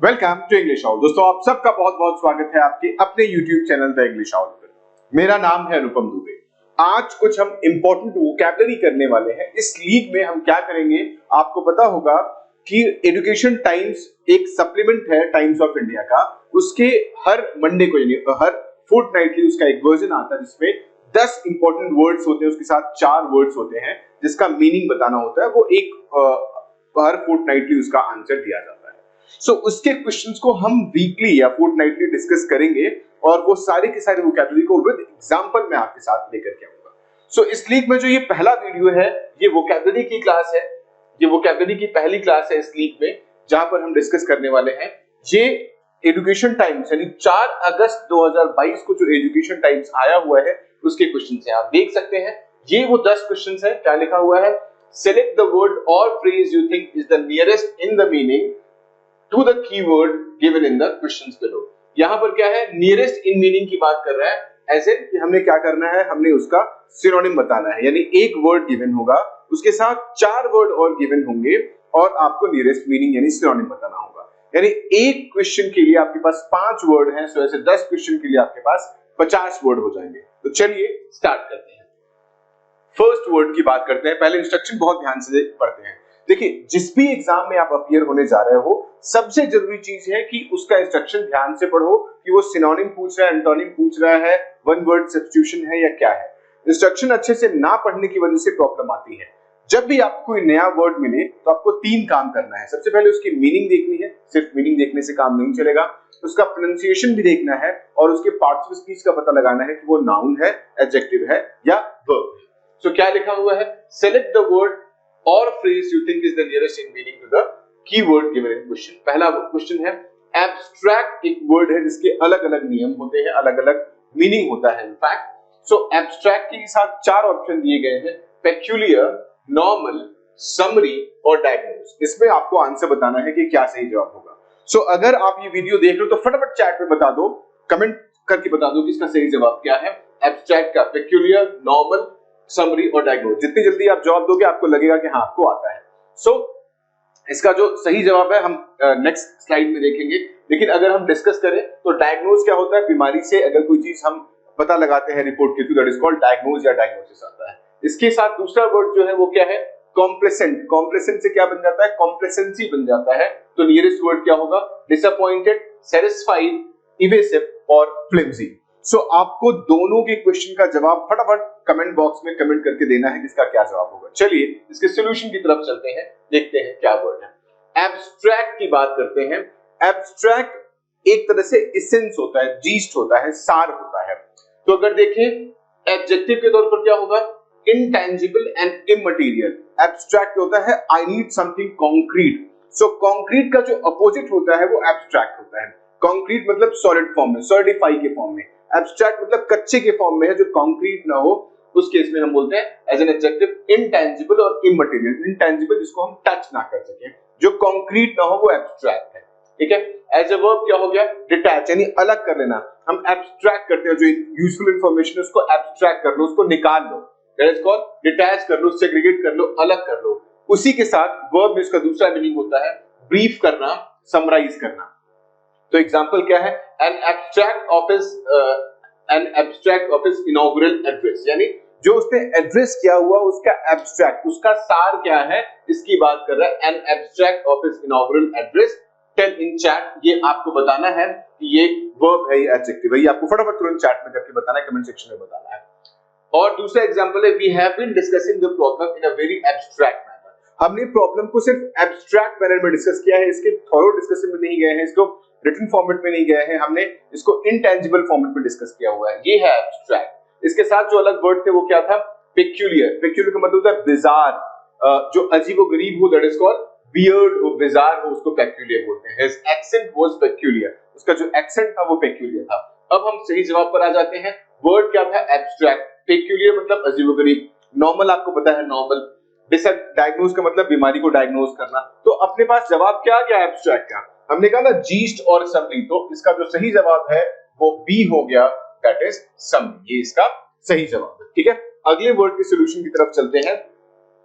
Welcome to English house. दोस्तों आप सबका बहुत बहुत स्वागत है आपके अपने YouTube channel the English house पर। मेरा नाम है अनुपम दुबे। आज कुछ हम इंपॉर्टेंट वोकैबुलरी करने वाले हैं। इस लीग में हम क्या करेंगे, आपको पता होगा कि एजुकेशन टाइम्स एक सप्लीमेंट है टाइम्स ऑफ इंडिया का। उसके हर मंडे को यानी हर फोर्टनाइटली उसका एक वर्जन आता है जिसमें 10 इंपॉर्टेंट वर्ड्स होते हैं, उसके साथ 4 वर्ड्स होते हैं जिसका मीनिंग बताना होता है। वो हर फोर्टनाइटली उसका आंसर दिया जाता है। सो उसके क्वेश्चंस को हम वीकली या फोर्टनाइटली डिस्कस करेंगे और वो सारे के सारे वोकैबुलरी को विद एग्जांपल मैं आपके साथ लेकर के आऊंगा। सो इस लीग में जो ये पहला वीडियो है ये वोकैबुलरी की क्लास है। ये वोकैबुलरी की पहली क्लास है इस लीग में, जहां पर हम डिस्कस करने वाले हैं ये एजुकेशन टाइम्स यानी 4 अगस्त 2022 को जो एजुकेशन टाइम्स आया हुआ है उसके क्वेश्चंस हैं। आप देख सकते हैं ये वो 10 क्वेश्चंस है। क्या लिखा हुआ है, सेलेक्ट द वर्ड और phrase you think is the nearest in the meaning to the keyword given in the questions below। यहां पर क्या है, नियरेस्ट इन मीनिंग की बात कर रहा है, ऐसे कि हमने क्या करना है, हमने उसका सिनोनिम बताना है। यानी एक वर्ड गिवन होगा, उसके साथ 4 वर्ड और गिवन होंगे और आपको नियरेस्ट मीनिंग यानी सिनोनिम बताना होगा। यानी एक क्वेश्चन के लिए आपके पास 5 वर्ड हैं, सो ऐसे 10 क्वेश्चन के लिए आपके पास 50 वर्ड हो जाएंगे। तो चलिए स्टार्ट करते हैं। फर्स्ट वर्ड की बात करते हैं। पहले इंस्ट्रक्शन बहुत ध्यान से पढ़ते हैं। देखिए, जिस भी एग्जाम में आप अपीयर होने जा रहे हो, सबसे जरूरी चीज है कि उसका इंस्ट्रक्शन ध्यान से पढ़ो कि वो सिनोनिम पूछ रहा है, एंटोनिम पूछ रहा है, वन वर्ड सब्स्टिट्यूशन है या क्या है। इंस्ट्रक्शन अच्छे से ना पढ़ने की वजह से प्रॉब्लम आती है। जब भी आपको कोई नया वर्ड मिले तो आपको 3 काम करना है। सबसे पहले उसकी मीनिंग देखनी है, सिर्फ मीनिंग देखने से काम नहीं चलेगा, उसका प्रोनाउंसिएशन भी देखना है और उसके पार्ट्स ऑफ स्पीच का पता लगाना है कि वो नाउन है, एडजेक्टिव है या वर्ब है। सो क्या लिखा हुआ है, सेलेक्ट द वर्ड और phrase you think is the nearest in meaning to the keyword given in question। पहला क्वेश्चन है, abstract एक वर्ड है जिसके अलग अलग नियम होते हैं, अलग अलग मीनिंग होता है इनफैक्ट। सो abstract के साथ 4 ऑप्शन दिए गए हैं, peculiar, normal, summary और diagnose। इसमें आपको आंसर बताना है कि क्या सही जवाब होगा। सो अगर आप ये वीडियो देख रहे हो तो फटाफट चैट में बता दो, कमेंट करके बता दो कि इसका सही जवाब क्या है। abstract का peculiar, normal, समरी और डायग्नोज। जितनी जल्दी आप जवाब दोगे आपको लगेगा कि हाँ आपको आता है। सो इसका जो सही जवाब है हम नेक्स्ट स्लाइड में देखेंगे। लेकिन अगर हम डिस्कस करें तो डायग्नोज क्या होता है, बीमारी से अगर कोई चीज हम पता लगाते हैं रिपोर्ट के through, that is called diagnose या डायग्नोसिस आता है। इसके साथ दूसरा वर्ड जो है वो क्या है, कॉम्प्लेसेंट। कॉम्प्लेसेंट से क्या बन जाता है, कॉम्प्लेसेंसी बन जाता है। तो नियरेस्ट वर्ड क्या होगा, डिसअपॉइंटेड, सैटिस्फाइड, इवेसिव और फ्लिमजी। सो आपको दोनों के क्वेश्चन का जवाब फटाफट कमेंट बॉक्स में कमेंट करके देना है किसका क्या जवाब होगा। चलिए इसके सॉल्यूशन की तरफ चलते हैं, देखते हैं क्या वर्ड है। एब्स्ट्रैक्ट की बात करते हैं। एब्स्ट्रैक्ट एक तरह से एसेंस होता है, जीस्ट होता है, सार होता है। तो अगर देखें एडजेक्टिव के तौर पर क्या होगा, इंटेंजिबल एंड इममटेरियल। एब्स्ट्रैक्ट होता है I need something concrete. So concrete का जो अपोजिट होता है वो एब्स्ट्रैक्ट होता है। कॉन्क्रीट मतलब सॉलिड फॉर्म में, सॉलिडिफाई के फॉर्म में। एब्स्ट्रैक्ट मतलब कच्चे के फॉर्म में है, जो कॉन्क्रीट ना हो, उस केस में हम बोलते हैं एज एन एडजेक्टिव इंटेंजिबल और इममटेरियल। इंटेंजिबल जिसको हम टच ना कर सके, जो कॉन्क्रीट ना हो वो एब्स्ट्रैक्ट है। ठीक है। एज अ वर्ब क्या हो गया, डिटैच यानी अलग कर लेना। हम एब्स्ट्रैक्ट करते हैं, जो यूजफुल इंफॉर्मेशन है उसको एब्स्ट्रैक्ट कर लो, उसको निकाल लो, दैट इज कॉल्ड डिटैच कर लो, सेग्रीगेट कर लो, अलग कर लो। उसी के साथ वर्ब में इसका दूसरा मीनिंग होता है ब्रीफ करना, समराइज करना। तो एग्जांपल क्या है, an abstract of his inaugural address, यानी जो उसने एड्रेस किया हुआ उसका एब्स्ट्रैक्ट, उसका सार क्या है, इसकी बात कर रहा है। An abstract of his inaugural address, tell in chat. ये आपको बताना है कि ये वर्ब है या एडजेक्टिव है, ये आपको फटाफट तुरंत चैट में करके बताना है, कमेंट सेक्शन में बताना है। और दूसरा एग्जांपल है, we have been discussing the problem in a very abstract manner. हमने प्रॉब्लम को सिर्फ एब्स्ट्रैक्ट मैनर में डिस्कस किया है, इसके थॉरो डिस्कशन में नहीं गए हैं, इसको रिटन फॉर्मेट में नहीं गए हैं, हमने इसको इंटेंजिबल फॉर्मेट में डिस्कस किया हुआ है। ये है एब्स्ट्रैक्ट। इसके साथ जो अलग वर्ड थे वो क्या था, पेक्यूलियर। पेक्यूलियर का मतलब होता है बिजार, जो अजीबोगरीब हो, दैट इज कॉल्ड वियर्ड हो, बिजार हो, उसको पेक्यूलियर बोलते हैं। हिज एक्सेंट वाज पेक्यूलियर, उसका जो एक्सेंट था वो पेक्यूलियर था। अब हम सही जवाब पर आ जाते हैं। वर्ड क्या था, एब्स्ट्रैक्ट। पेक्यूलियर मतलब अजीबोगरीब, नॉर्मल आपको पता है नॉर्मल, डायग्नोज का मतलब बीमारी को डायग्नोज करना। तो अपने पास जवाब क्या आ गया एब्स्ट्रैक्ट का, हमने कहा ना जीस्ट और समरी। तो इसका जो सही जवाब है वो बी हो गया, दैट इज समरी। ये इसका सही जवाब है। ठीक है, अगले वर्ड के सॉल्यूशन की तरफ चलते हैं,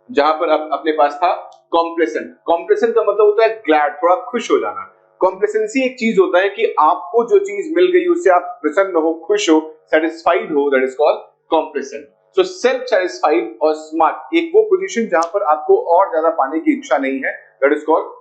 जहां पर अपने पास था कॉम्प्लेसेंट। कॉम्प्लेसेंट का मतलब होता है ग्लैड, थोड़ा खुश हो जाना। कॉम्प्लेसेंसी एक चीज होता है कि आपको जो चीज मिल गई उससे आप प्रसन्न हो, खुश हो, सेटिस्फाइड हो, that is called complacent. So self satisfied और स्मार्ट एक वो पोजीशन जहां पर आपको और ज्यादा पाने की इच्छा नहीं है, दैट इज कॉल्ड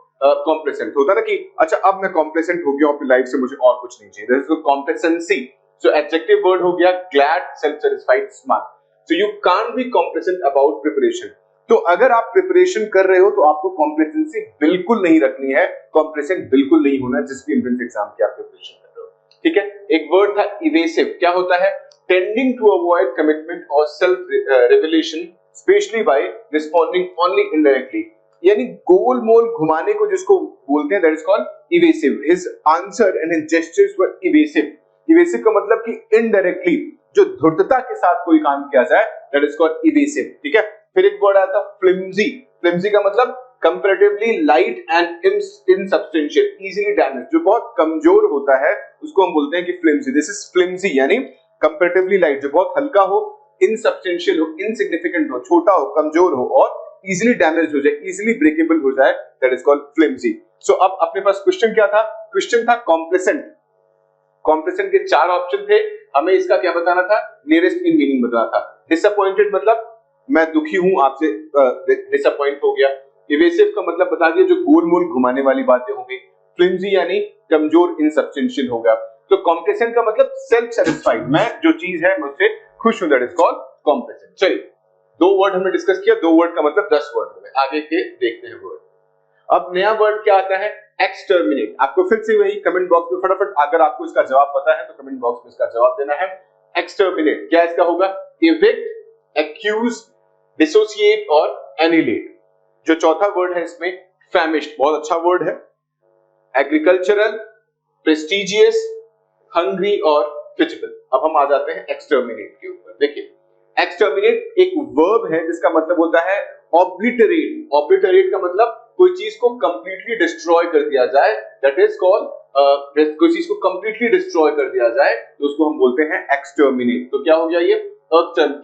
कॉम्प्लेसेंट। होता है ना कि अच्छा अब मैं कॉम्प्लेसेंट हो गया अपनी लाइफ से, मुझे और कुछ नहीं चाहिए, that is complacency. So adjective word हो गया glad, self satisfied, smart. So you can't be complacent about preparation. तो अगर आप प्रिपरेशन कर रहे हो तो आपको कॉम्प्लेसेंसी बिल्कुल नहीं रखनी है, कॉम्प्लेसेंट बिल्कुल नहीं होना जिस भी एंट्रेंस एग्जाम की आप प्रिपरेशन कर रहे हो, ठीक है। एक वर्ड था इवेसिव, क्या होता है? टेंडिंग टू अवॉइड कमिटमेंट और self revelation specially by responding only indirectly, यानी गोल मोल घुमाने को जिसको बोलते हैं, that is called evasive. His answer and his gestures were evasive. Evasive का मतलब कि इनडायरेक्टली जो धूर्तता के साथ कोई काम किया जाए, दैट इज कॉल्ड इवेसिव, ठीक है। फिर एक वर्ड आता है फ्लिमजी। फ्लिमजी का मतलब comparatively light and इनसब्सटेंशियल, easily damage, जो बहुत कमजोर होता है उसको हम बोलते हैं कि फ्लिमजी। दिस इज फ्लिमजी, यानी कंपैरेटिवली लाइट, जो बहुत हल्का हो, इनसब्सटेंशियल हो, इनसिग्निफिकेंट हो, छोटा हो, कमजोर हो और इजीली डैमेज हो जाए, इजीली ब्रेकेबल हो जाए, दैट इज कॉल्ड फ्लिमजी। सो अब अपने पास क्वेश्चन क्या था? क्वेश्चन था कॉम्प्लेसेंट। कॉम्प्लेसेंट के चार ऑप्शन थे, हमें इसका क्या बताना था? नियरेस्ट इन मीनिंग बताना था। डिसअपॉइंटेड मतलब मैं दुखी हूं आपसे, डिसअपॉइंट हो गया। इवेसिव का मतलब बता दिया, जो गोल मोल घुमाने वाली बातें हो गई। फ्लिमजी यानी कमजोर, इनसब्सटेंशियल हो गया। तो कॉम्प्लेसेंट का मतलब सेल्फ सेटिस्फाइड, मैं जो चीज है मुझसे खुश हूं, दैट इज कॉल्ड कॉम्प्लेसेंट। चलिए, दो वर्ड हमने डिस्कस किया, दो वर्ड का मतलब 10 वर्ड हुए। आगे के देखते हैं वर्ड। अब नया वर्ड क्या आता है? एक्सटर्मिनेट। आपको फिर से वही कमेंट बॉक्स में फटाफट, अगर आपको इसका जवाब पता है तो कमेंट बॉक्स में इसका जवाब देना है। एक्सटर्मिनेट क्या इसका होगा? इविक्ट, एक्यूज, डिसोसिएट और एनिलेट। जो चौथा वर्ड है इसमें फैमिश्ड, बहुत अच्छा वर्ड है। एग्रीकल्चरल, प्रेस्टिजियस, हंग्री और फिजिबल। अब हम आ जाते हैं एक्सटर्मिनेट के ऊपर। देखिए, एक्सटर्मिनेट एक वर्ब है जिसका मतलब होता है ऑब्लिटरेट। ऑब्लिटरेट का मतलब कोई चीज को कंप्लीटली डिस्ट्रॉय कर दिया जाए, दैट इज कॉल्ड, कोई चीज को कंप्लीटली डिस्ट्रॉय कर दिया जाए तो उसको हम बोलते हैं एक्सटर्मिनेट। तो क्या हो गया ये?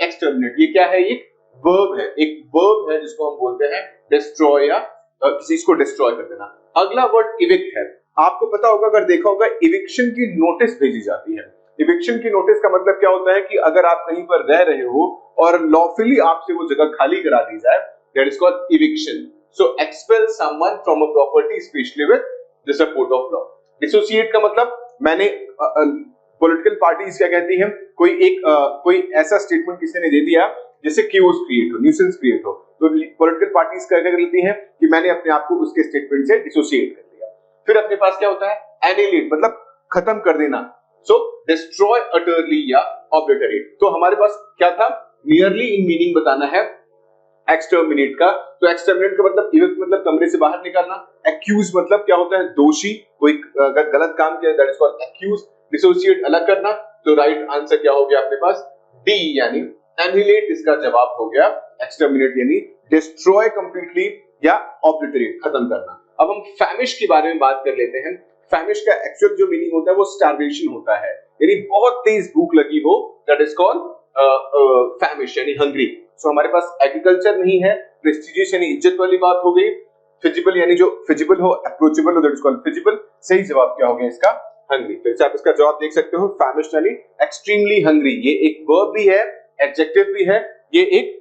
एक्सटर्मिनेट। ये क्या है? एक वर्ब है, एक वर्ब है जिसको हम बोलते हैं डिस्ट्रॉय या किसी चीज को डिस्ट्रॉय कर देना। अगला वर्ड इविक्ट है। आपको पता होगा, अगर देखा होगा, इविक्शन की नोटिस भेजी जाती है। इविक्शन की नोटिस का मतलब क्या होता है कि अगर आप कहीं पर रह रहे हो और लॉफुली आपसे वो जगह खाली करा दी जाए, that is called eviction. So expel someone from a property specially with the support of law. Dissociate का मतलब, मैंने पॉलिटिकल पार्टीज क्या कहती हैं, कोई ऐसा स्टेटमेंट किसी ने दे दिया जिससे क्यूज क्रिएट हो, न्यूसेंस क्रिएट हो, तो पॉलिटिकल पार्टीज क्या कर लेती हैं कि मैंने अपने आप को उसके स्टेटमेंट से डिसोसिएट कर लिया। फिर अपने पास क्या होता है? एनिलेट, मतलब खत्म कर देना। सो डिस्ट्रॉय अटरली या ऑब्लिटरेट। तो हमारे पास क्या था? नियरली इन मीनिंग बताना है एक्सटर्मिनेट का। तो एक्सटर्मिनेट का मतलब इविक्ट मतलब कमरे से बाहर निकालना। एक्यूज मतलब क्या होता है? दोषी, कोई गलत काम किया, that is called accuse. Dissociate अलग करना। तो राइट आंसर क्या हो गया अपने पास? डी यानी एनिहिलेट इसका जवाब हो गया। एक्सटर्मिनेट यानी डिस्ट्रॉय कंप्लीटली या ऑब्लिटरेट, खत्म करना। अब हम फैमिश के बारे में बात कर लेते हैं। फैमिश का एक्चुअल जो मीनिंग होता है वो स्टारवेशन होता है, यानी बहुत तेज भूख लगी हो, दैट इज कॉल्ड फैमिश यानी हंग्री। सो हमारे पास एग्रीकल्चर नहीं है, प्रेस्टिजियस यानी इज्जत वाली बात हो गई, फिजिबल यानी जो फिजिबल हो, अप्रोचेबल हो, दैट इज कॉल्ड फिजिबल। सही जवाब क्या हो गया इसका? हंग्री। फिर से आप इसका जवाब देख सकते हो, फैमिश यानी एक्सट्रीमली हंग्री। ये एक वर्ब भी है, एडजेक्टिव भी है। ये एक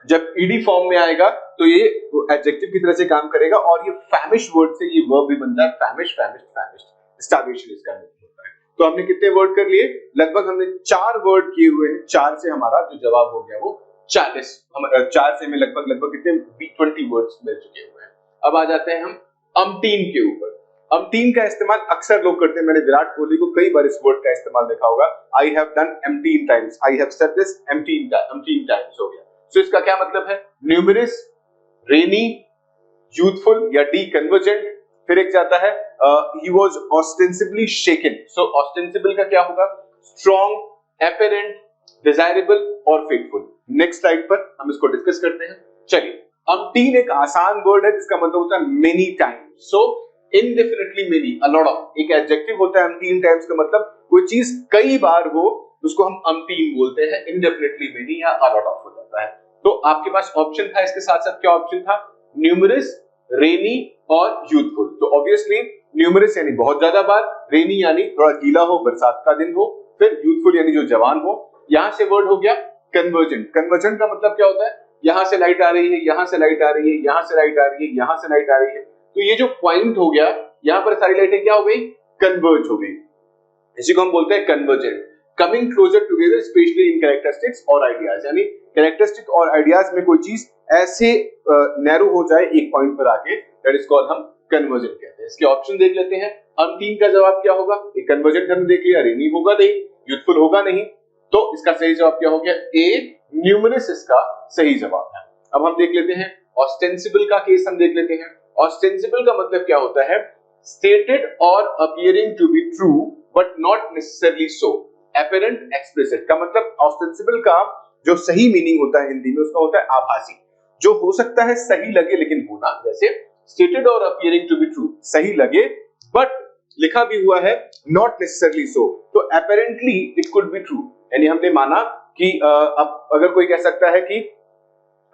जब ईडी फॉर्म में आएगा तो ये एडजेक्टिव की तरह से काम करेगा, और ये फैमिश वर्ड से ये वर्ब भी बनता है, फैमिश, फैमिश्ड, फैमिश्ड। स्टार्वेशन इसका मतलब होता है। तो हमने कितने वर्ड कर लिए? लगभग हमने 4 वर्ड किए हुए हैं। 4 से हमारा जो जवाब हो गया वो 40। हम 4 से में लगभग कितने 20 वर्ड्स मिल चुके हुए हैं। अब आ जाते हैं हम अम्टीन के ऊपर। अम्टीन का इस्तेमाल अक्सर लोग करते हैं। मैंने विराट कोहली को कई बार इस वर्ड का इस्तेमाल देखा होगा। I have done umpteen times, I have said this umpteen times हो गया। सो इसका क्या मतलब है? न्यूमरस, रेनी, यूथफुल या डीकन्वर्जेंट। फिर एक जाता है he was ostensibly shaken। So ostensible का क्या होगा? स्ट्रॉन्ग, एपेरेंट, डिजायरेबल और फेटफुल। नेक्स्ट स्लाइड पर हम इसको डिस्कस करते हैं। चलिए, अम्टीन एक आसान वर्ड है जिसका मतलब होता है many times. So indefinitely many, a lot of. एक एडजेक्टिव होता है अम्टीन टाइम्स का मतलब कोई चीज कई बार हो, उसको हम अम्टीन बोलते हैं। इनडेफिनेटली मेनी या अ लॉट ऑफ हो जाता है। तो आपके पास ऑप्शन था, इसके साथ साथ क्या ऑप्शन था? न्यूमरस, रेनी और यूथफुल। तो ऑब्वियसली न्यूमरस यानी बहुत ज्यादा बार, रेनी यानी थोड़ा गीला हो, बरसात का दिन हो, फिर यूथफुल यानी जो जवान हो। यहां से वर्ड हो गया कन्वर्जेंट। कन्वर्जेंट का मतलब क्या होता है, यहां से लाइट आ रही है, यहां से लाइट आ रही है, यहां से लाइट आ रही है, यहां से लाइट आ रही है, तो ये जो पॉइंट हो गया, यहां पर सारी लाइटें क्या हो गई, कन्वर्ज हो गई, इसी को हम बोलते हैं convergent. Coming closer together specially in characteristics और आइडियाज, यानी कैरेक्टरिस्टिक और आइडियाज में कोई चीज ऐसे नैरो हो जाए एक पॉइंट पर आके, दैट इज कॉल्ड हम कन्वर्जेंट कहते हैं। इसके ऑप्शन देख लेते हैं हम, 3 का जवाब क्या होगा, एक कन्वर्जेंट हमने देख लिया, रेनी होगा नहीं, यूथफुल होगा नहीं, तो इसका सही जवाब क्या हो गया, ए न्यूमरस इसका सही जवाब है। अब हम देख लेते हैं ऑस्टेंसिबल का केस, हम देख लेते हैं। ऑस्टेंसिबल का मतलब क्या होता है, स्टेटेड और appearing to be true but not necessarily so. Apparent explicit का मतलब ऑस्टेंसिबल का जो सही मीनिंग होता है हिंदी में, उसका होता है आभासी, जो हो सकता है सही लगे लेकिन होना, जैसे स्टेटेड और अपीयरिंग टू बी ट्रू, सही लगे बट लिखा भी हुआ है नॉट नेसेसरली सो, तो एपेरेंटली इट कुड बी ट्रू, यानी हमने माना कि अब अगर कोई कह सकता है कि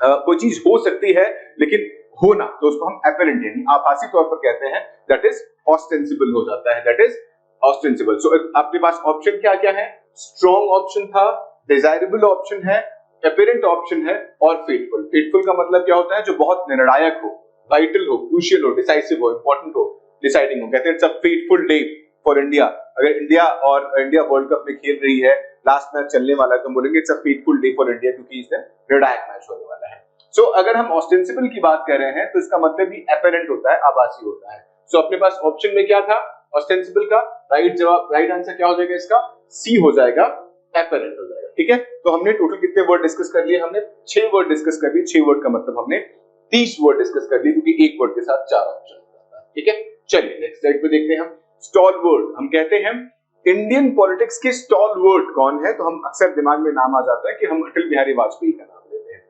कोई चीज हो सकती है लेकिन होना, तो उसको हम एपेरेंट यानी आभासी तौर पर कहते हैं, दैट इज ऑस्टेंसिबल हो जाता है, दैट इज ऑस्टेंसिबल। सो आपके पास ऑप्शन क्या क्या है, स्ट्रॉन्ग ऑप्शन था, डिजायरेबल ऑप्शन है, एपेरेंट ऑप्शन है और फेटफुल। फेटफुल का मतलब क्या होता है, जो बहुत निर्णायक हो, वाइटल हो, क्रूशियल हो, डिसाइसिव हो, इंपॉर्टेंट हो, डिसाइडिंग हो, कहते हैं it's a fateful day for India. अगर इंडिया वर्ल्ड कप में खेल रही है, लास्ट मैच चलने वाला है, तो बोलेंगे it's a fateful day for India, क्योंकि इसमें निर्णायक मैच होने वाला है। सो अगर हम ऑस्टेंसिबल की बात कर रहे हैं तो इसका मतलब भी एपेरेंट होता है, आभासी होता है। सो अपने पास ऑप्शन में क्या था, ऑस्टेंसिबल का राइट जवाब, राइट आंसर क्या हो जाएगा इसका, सी हो जाएगा, एपेरेंट हो जाएगा। ठीक है, तो हमने टोटल कितने वर्ड डिस्कस कर लिए, हमने 6 वर्ड डिस्कस कर लिए। 6 वर्ड का मतलब हमने 30 वर्ड डिस्कस कर लिए, क्योंकि एक वर्ड के साथ 4 ऑप्शन होता है। ठीक है, चलिए नेक्स्ट स्लाइड पे देखते हैं हम। स्टॉलवर्ड, हम कहते हैं इंडियन पॉलिटिक्स के स्टॉलवर्ड कौन है, तो हम अक्सर दिमाग में नाम आ जाता है कि हम अटल बिहारी वाजपेयी का नाम लेते हैं,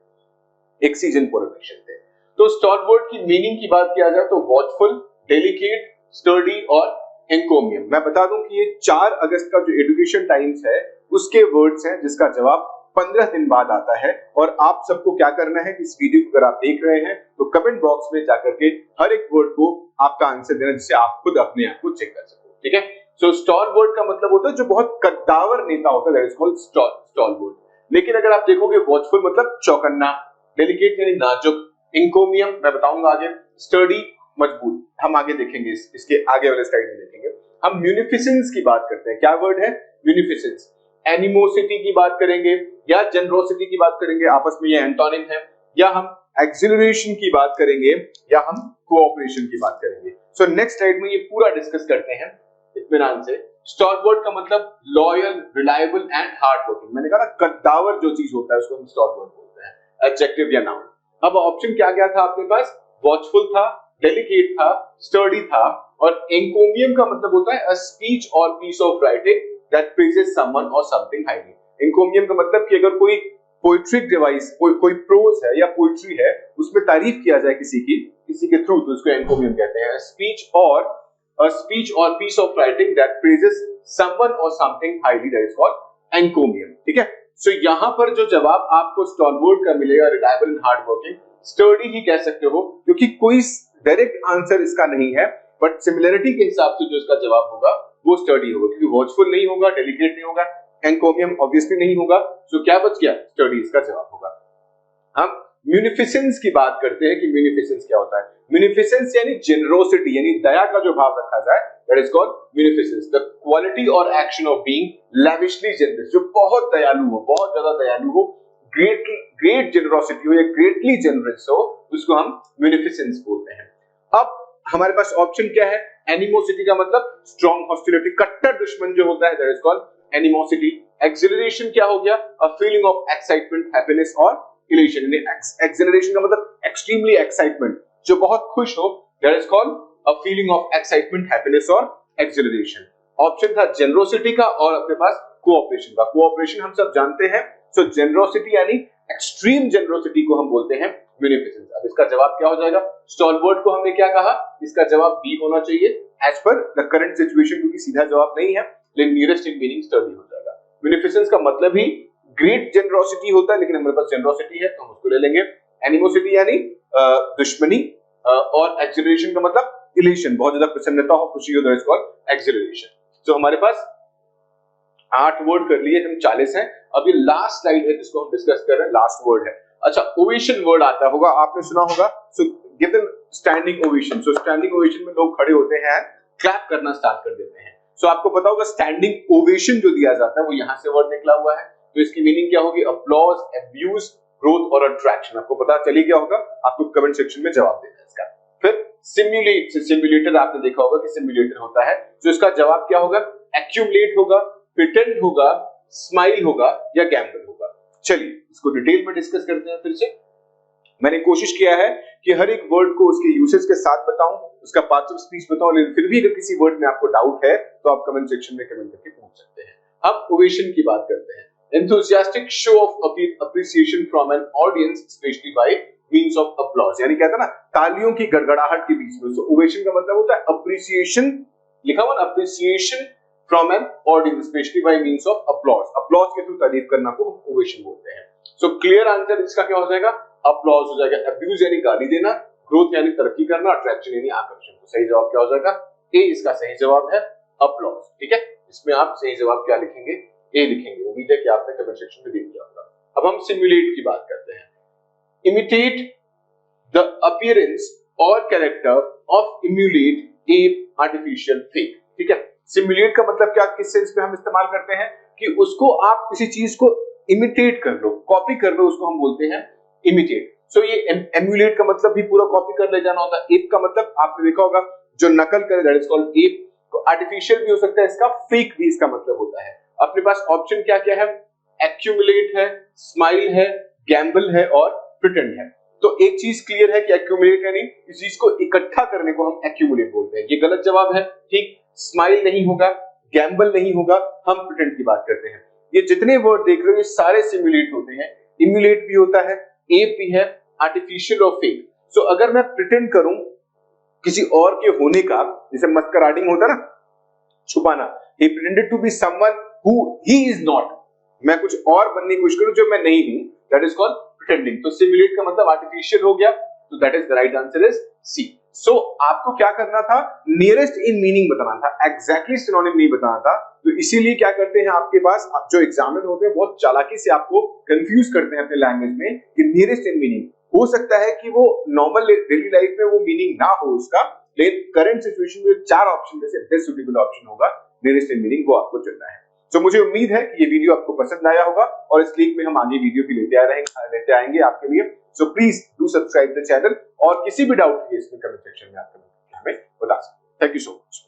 एक सीजन पॉलिटिशियन थे। तो स्टॉलवर्ड की मीनिंग की बात किया जाए तो वॉचफुल, डेलिकेट, स्टर्डी और एंकोमियम। मैं बता दूं कि ये 4 अगस्त का जो एजुकेशन टाइम्स है उसके वर्ड्स हैं, जिसका जवाब 15 दिन बाद आता है। और आप सबको क्या करना है कि इस वीडियो को अगर आप देख रहे हैं तो कमेंट बॉक्स में जाकर के हर एक वर्ड को आपका आंसर देना, जिससे आप खुद अपने आप को चेक कर सको। ठीक है, सो स्टॉलवर्ड का मतलब होता है जो बहुत कद्दावर नेता होता है, दैट इज कॉल्ड स्टॉलवर्ड। लेकिन अगर आप देखोगे वॉचफुल मतलब चौकन्ना, डेलिकेट यानी नाजुक, एंकोमियम मैं बताऊंगा आगे, स्टर्डी मजबूत, हम आगे देखेंगे, इसके आगे वाले स्लाइड में देखेंगे। हम म्यूनिफिसेंस की बात करते हैं, क्या वर्ड है म्यूनिफिसेंस। एनिमोसिटी की बात करेंगे या जनरोसिटी की बात करेंगे, आपस में ये एंटोनिम है, या हम एक्सिलरेशन की बात करेंगे या हम कोऑपरेशन की बात करेंगे। सो नेक्स्ट स्लाइड में ये पूरा डिस्कस करते हैं इत्मीनान से। स्टॉलवर्ड का मतलब loyal, reliable and hard working. मैंने कहा ना कद्दावर जो चीज होता है उसको हम स्टॉलवर्ड बोलते हैं, एडजेक्टिव या नाउन। अब ऑप्शन क्या क्या था आपके पास, वॉचफुल था, डेलिकेट था, स्टर्डी था, और एंकोमियम का मतलब होता है अ स्पीच और piece of writing that praises someone और समथिंग हाईली। एंकोमियम का मतलब कि अगर कोई पोएट्रिक डिवाइस, कोई प्रोज है या पोएट्री है, उसमें तारीफ किया जाए किसी के थ्रू, तो उसको एंकोमियम कहते हैं। स्पीच और piece of writing that praises someone और something highly, that is called encomium. ठीक है, सो यहां पर जो जवाब आपको स्टॉलवर्ड का मिलेगा, reliable and hard working ही कह सकते हो, क्योंकि कोई डायरेक्ट आंसर इसका नहीं है, बट सिमिलरिटी के हिसाब से जो इसका जवाब होगा वो स्टर्डी होगा, क्योंकि वॉचफुल नहीं होगा, डेलिकेट नहीं होगा, एंकोमियम ऑब्वियसली नहीं होगा, सो क्या बच गया, स्टर्डी इसका जवाब होगा। हम म्यूनिफिसेंस की बात करते हैं कि म्यूनिफिसेंस क्या होता है। म्यूनिफिसेंस यानी जेनरोसिटी, यानी दया का जो भाव रखा जाए, that is called munificence. The quality और action of being lavishly generous, जो बहुत दयालु हो, बहुत ज्यादा दयालु हो, ग्रेट जेनरोसिटी हो या ग्रेटली जनरस हो, उसको हम म्यूनिफिसेंस बोलते हैं। अब हमारे पास ऑप्शन क्या है, एनिमोसिटी का मतलब स्ट्रॉन्ग हॉस्टिलिटी, कट्टर दुश्मन जो होता है, that is called animosity. Acceleration क्या हो गया, a feeling of excitement, happiness और इलेशन। एक्सिलरेशन का मतलब एक्सट्रीमली एक्साइटमेंट, जो बहुत खुश हो, that is called a feeling of excitement, happiness और एक्सिलरेशन। ऑप्शन था जेनरोसिटी का और अपने पास कोऑपरेशन का। कोऑपरेशन हम सब जानते हैं, सो जेनरोसिटी यानी एक्सट्रीम जेनरोसिटी को हम बोलते हैं म्यूनिफिसेंस। अब इसका जवाब क्या हो जाएगा, स्टॉलवर्ड को हमने क्या कहा, इसका जवाब बी होना चाहिए as per the current situation, क्योंकि सीधा जवाब नहीं है, लेकिन नियरेस्ट इन मीनिंग स्टर्डी हो जाएगा। म्यूनिफिसेंस का मतलब ही ग्रेट जेनरोसिटी होता है, लेकिन हमारे पास जेनरोसिटी है तो हम उसको ले लेंगे। एनिमोसिटी यानी दुश्मनी, और एक्सिलरेशन का मतलब इलेशन, बहुत ज्यादा प्रसन्नता हो, खुशी हो, दैट इज कॉल्ड एक्सिलरेशन। तो हमारे पास 8 वर्ड कर लिए, हम 40 हैं। अब ये लास्ट स्लाइड है जिसको हम डिस्कस कर रहे हैं, लास्ट वर्ड है। अच्छा, ओवेशन वर्ड आता होगा, आपने सुना होगा। So give them standing ovation. So standing ovation में लोग खड़े होते हैं, क्लैप करना स्टार्ट कर देते हैं। सो आपको पता होगा स्टैंडिंग ओवेशन जो दिया जाता है वो यहां से वर्ड निकला हुआ है। तो इसकी मीनिंग क्या होगी? अप्लॉज, अब्यूज, ग्रोथ और अट्रैक्शन। आपको पता चली क्या होगा? आपको कमेंट सेक्शन में जवाब देना है इसका। फिर सिम्युलेट, सिम्युलेटर आपने देखा होगा कि सिम्युलेटर होता है, तो इसका जवाब क्या होगा? एक्यूमुलेट होगा, प्रिटेंड होगा, स्माइल होगा या गैम्बल होगा। चलिए इसको डिटेल में डिस्कस करते हैं। फिर से मैंने कोशिश किया है कि हर एक वर्ड को उसके यूसेज के साथ बताऊं, उसका पार्ट्स ऑफ स्पीच बताऊं, लेकिन फिर भी अगर किसी वर्ड में आपको डाउट है तो आप कमेंट सेक्शन में कमेंट करके पूछ सकते हैं। अब ओवेशन की बात करते हैं। enthusiastic show of appreciation from an audience especially by means of applause, यानी कहता है ना तालियों की गड़गड़ाहट के बीच में। सो ओवेशन का मतलब होता है अप्रिसिएशन, लिखा हुआ ना, appreciation from an audience specially by means of applause. Applause के थ्रू तारीफ करना को हम ओवेशन बोलते हैं। सो क्लियर आंसर इसका क्या हो जाएगा? अपलॉज हो जाएगा। अब्यूज यानी गाली देना, ग्रोथ यानी तरक्की करना, अट्रैक्शन यानी आकर्षण। तो सही जवाब क्या हो जाएगा? ए इसका सही जवाब है, अपलॉज। ठीक है, इसमें आप सही जवाब क्या लिखेंगे? ए लिखेंगे। उम्मीद है कि आपने कमेंट सेक्शन में देख लिया होगा। अब हम सिमुलेट की बात करते हैं। इमिटेट द अपीयरेंस और character of emulate A artificial fake. ठीक है, सिमुलेट का मतलब क्या, किस सेंस में हम इस्तेमाल करते हैं कि उसको आप किसी चीज को इमिटेट कर लो, कॉपी कर लो, उसको हम बोलते हैं इमिटेट। सो ये एम्यूलेट का मतलब भी पूरा कॉपी कर ले जाना होता है। एप का मतलब आपने देखा होगा जो नकल करे, that is called app. Artificial भी हो सकता है इसका, फेक भी इसका मतलब होता है। अपने पास ऑप्शन क्या क्या है? एक्यूमुलेट है, स्माइल है, गैम्बल है और प्रिटेंड है। तो एक चीज क्लियर है कि एक्यूमुलेट यानी इस चीज को इकट्ठा करने को हम एक्यूमुलेट बोलते हैं। ये गलत जवाब है। ठीक, स्माइल नहीं होगा, गैम्बल नहीं होगा, हम प्रिटेंड की बात करते हैं। ये जितने वर्ड देख रहे हो ये सारे सिमुलेट होते हैं। इम्यूलेट भी होता है, एप भी है, आर्टिफिशियल और फेक। सो अगर मैं प्रिटेंड करूं किसी और के होने का, जैसे मस्कराडिंग होता है ना, छुपाना, he pretended to be someone who he is not, मैं कुछ और बनने की कोशिश करूं जो मैं नहीं हूं, that is called pretending। तो simulate का मतलब artificial हो गया, तो that is the right answer is C। So आपको क्या करना था? nearest in meaning बताना था, exactly synonym नहीं बताना था। तो इसीलिए क्या करते हैं, आपके पास जो एग्जामिनर होते हैं बहुत चालाकी से आपको कंफ्यूज करते हैं अपने लैंग्वेज में कि nearest in meaning। हो सकता है कि वो नॉर्मल डेली लाइफ में वो मीनिंग ना हो उसका, लेकिन करंट सिचुएशन में 4 ऑप्शन में से बेस्ट सुटेबल ऑप्शन होगा नियरेस्ट इन मीनिंग, वो आपको चुनना है। तो मुझे उम्मीद है कि ये वीडियो आपको पसंद आया होगा और इस लीग में हम आगे वीडियो भी लेते आएंगे आपके लिए। So please do subscribe the channel और किसी भी डाउट के लिए इसमें कमेंट सेक्शन में आप कमेंट करके हमें बता सकते हैं। Thank you so much.